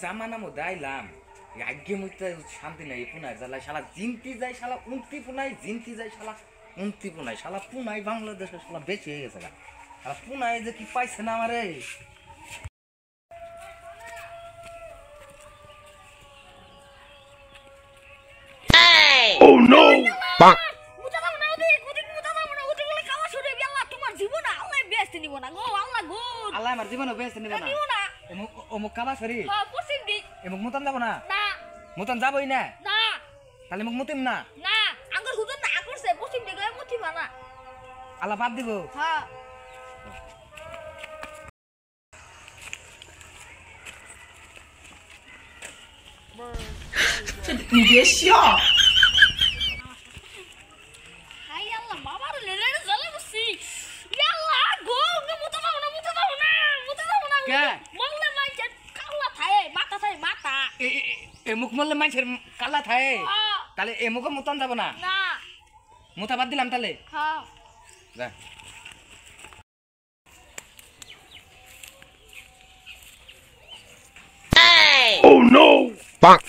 জামানা মধ্যে আইলাম আগে মধ্যে শান্তি নাই পুনায় জ্বালায় শালা জিনতি যায় শালা উন্তি পুনায় জিনতি যায় শালা উন্তি পুনায় শালা পুনায় বাংলাদেশের শালা বেশি হয়ে গেছে শালা পুনায় যে কি পাইছে না আমারে Oh no! Bang! আল্লাহ আমার জীবনে বেস্ট নিব না অমুক কাবা সরি এমুক মুতান যাব না মুতান যাবই না তাহলে মুখ মুতিম না আল্লাহ বাদ দিব你别笑。এমুক মরলে মানুষের কালা থাকে তাহলে এমুকে মুতান যাব না মুতা বাদ দিলাম তাহলে যা Oh no! Bang!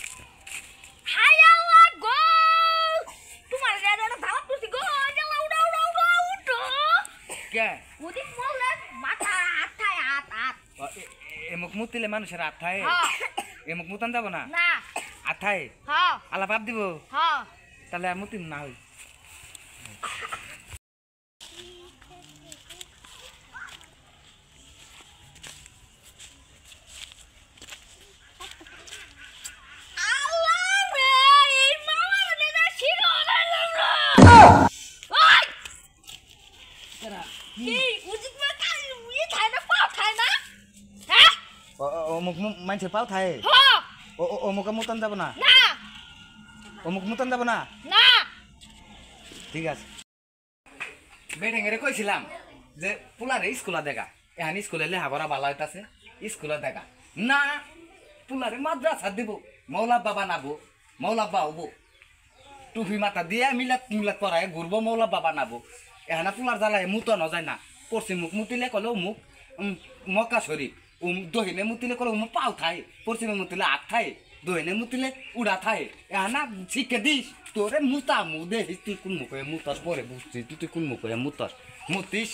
এমুক মুতিলে মানুষের হাত থাকে এমুক মুতান যাব না আথায় আল্লাহ বাদ দিব তাহলে আর মুতিম না হই অমুক মানুষের পাও থাকে অমুক মুতান যাব না অমুক মুতান যাব না ঠিক আছে বেঠেঙ্গেরে কইছিলাম যে পুলারে স্কুলে দেখা এখন স্কুলে লেখাপড়া ভালো হইতাছে স্কুলে দেখা না পুলারে মাদ্রাসা দিব মৌলা বাবা নাবো মৌলা বাবা হবো টুপি মাথা দিয়ে মিলাত মিলাত পড়ায় ঘুরবো মৌলা বাবা নাবো এখানে পুলার জ্বালায় মুতো নজায় না পড়ছি মুখ মুতিলে কলেও মুখ মক্কা শরীফ দহিনে মুতিলে কলেও মুখ পাও খায় পশ্চিমে মুতিলে হাত খায় দহিনে মুতিলে উড়া খায় এখানা শিখে দিস তোরে মুতা মু দেখিস তুই কোন মুখে মুতাস পরে বুঝছিস তুই কোন মুখে মুতাস মুতিস